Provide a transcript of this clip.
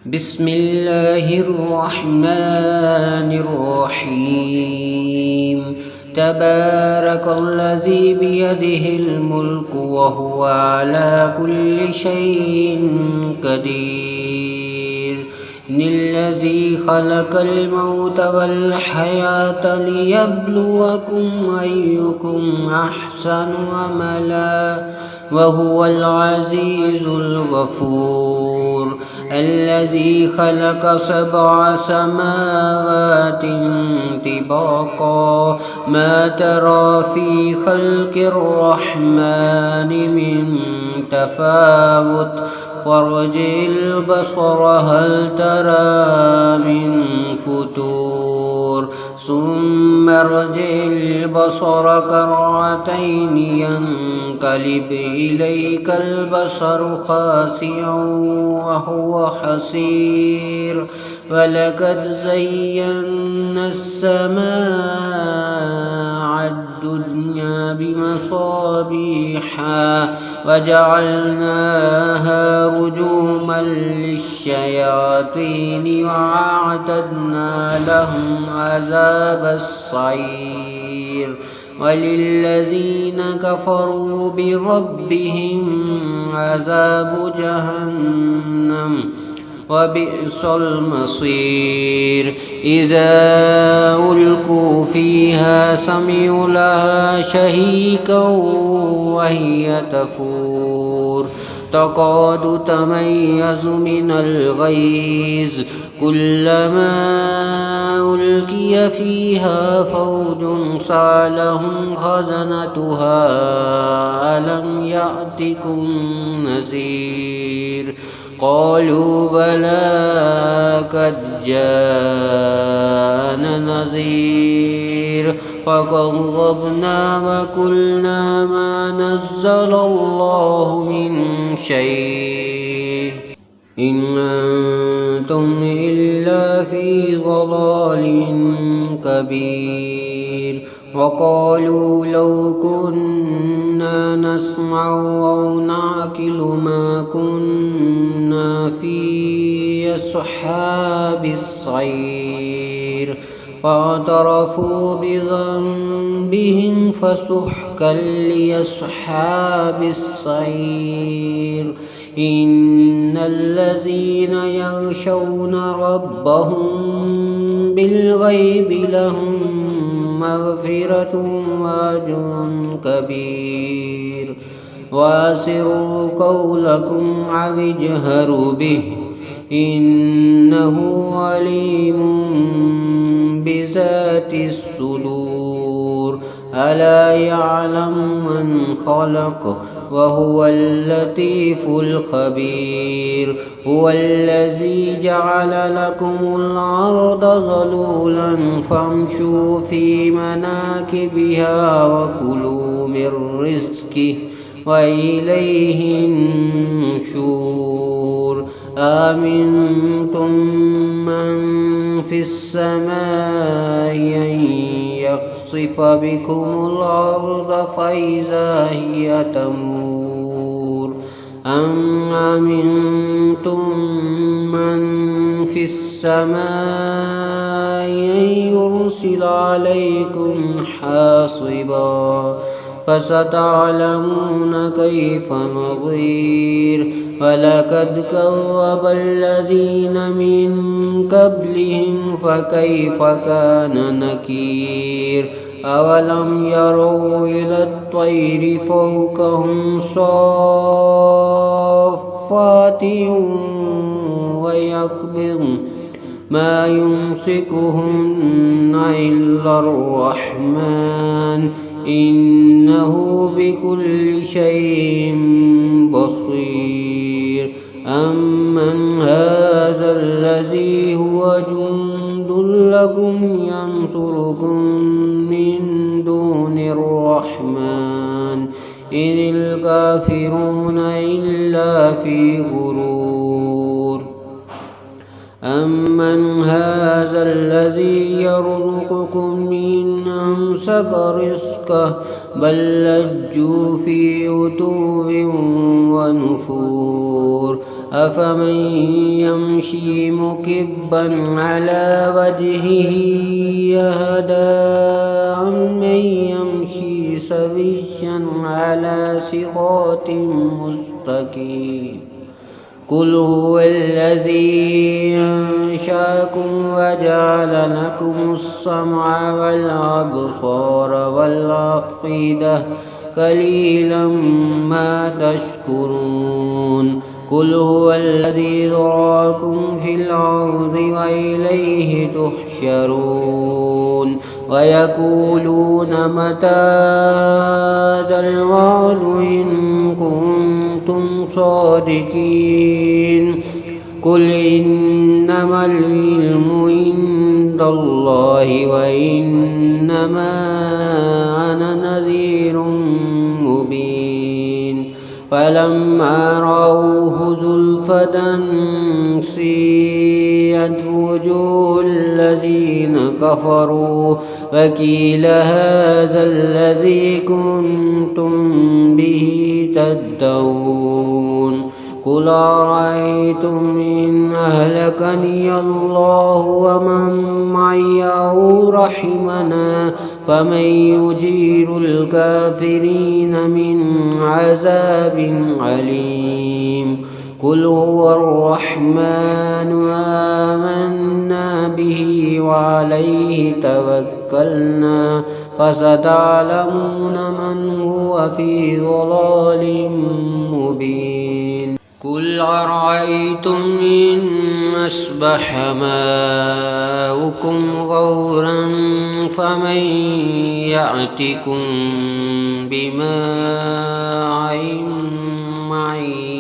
بسم الله الرحمن الرحيم. تبارك الذي بيده الملك وهو على كل شيء قدير. الذي خلق الموت والحياة ليبلوكم أيكم أحسن عملا وهو العزيز الغفور. الذي خلق 7 سماوات طباقا ما ترى في خلق الرحمن من تفاوت فارجع البصر هل ترى من فتور ثم ارجع البصر كرتين ينقلب إليك البصر خاسئا وهو حسير. ولقد زينا السماء الدنيا بمصابيح وجعلناها رجوما للشياطين وأعتدنا لهم عذاب السعير. وللذين كفروا بربهم عذاب جهنم وبئس المصير. إذا ألقوا فيها سمعوا لها شهيقا وهي تفور تكاد تميز من الغيظ كلما ألقي فيها فوج سألهم خزنتها ألم يأتكم نذير قالوا بلى قد جاءنا نذير فكذبنا وقلنا ما نزل الله من شيء إن أنتم إلا في ضلال كبير. وقالوا لو كنا نسمع أو نعقل ما كنا في أصحاب السعير فاعترفوا بذنبهم فسحقا لأصحاب السعير. إن الذين يخشون ربهم بالغيب لهم مغفرة وأجر كبير. وأسروا قولكم أو اجهروا به إنه عليم بذات الصدور. ألا يعلم من خلق وهو اللطيف الخبير. هو الذي جعل لكم الأرض ذلولا فامشوا في مناكبها وكلوا من رزقه وإليه النشور. آمنتم من في السماء أن يخسف بكم الأرض فإذا هي تمور أم أمنتم من في السماء أن يرسل عليكم حاصبا فستعلمون كيف نظير. ولقد كذب الذين من قبلهم فكيف كان نكير. أولم يروا إلى الطير فوقهم صافات ويقبضن ما يمسكهن إلا الرحمن إنه بكل شيء بصير. أمن هذا الذي هو جند لكم ينصركم من دون الرحمن إن الكافرون إلا في غرور. أمن هذا الذي يرزقكم إن أمسك رزقه بل لجوا في عتو ونفور أفمن يمشي مكبا على وجهه يهدى عمن يمشي سويا على صراط مستقيم قل هو الذي أنشأكم وجعل لكم السمع والأبصار والأفئدة قليلا ما تشكرون قل هو الذي ذراكم في الأرض وإليه تحشرون ويقولون متى هذا الوعد إن كنتم صادقين قل إنما العلم عند الله وإنما أنا نذير مبين فلما رأوه زلفة سيئت وجوه الذين كفروا وقيل هذا الذي كنتم به تدعون قل أرأيتم إن أهلكني الله ومن معي أو رحمنا فمن يجير الكافرين من عذاب عليم قل هو الرحمن آمنا به وعليه توكلنا فستعلمون من هو في ضلال مبين قل أرأيتم إن أصبح ماؤكم غورا فمن يأتكم بماء معين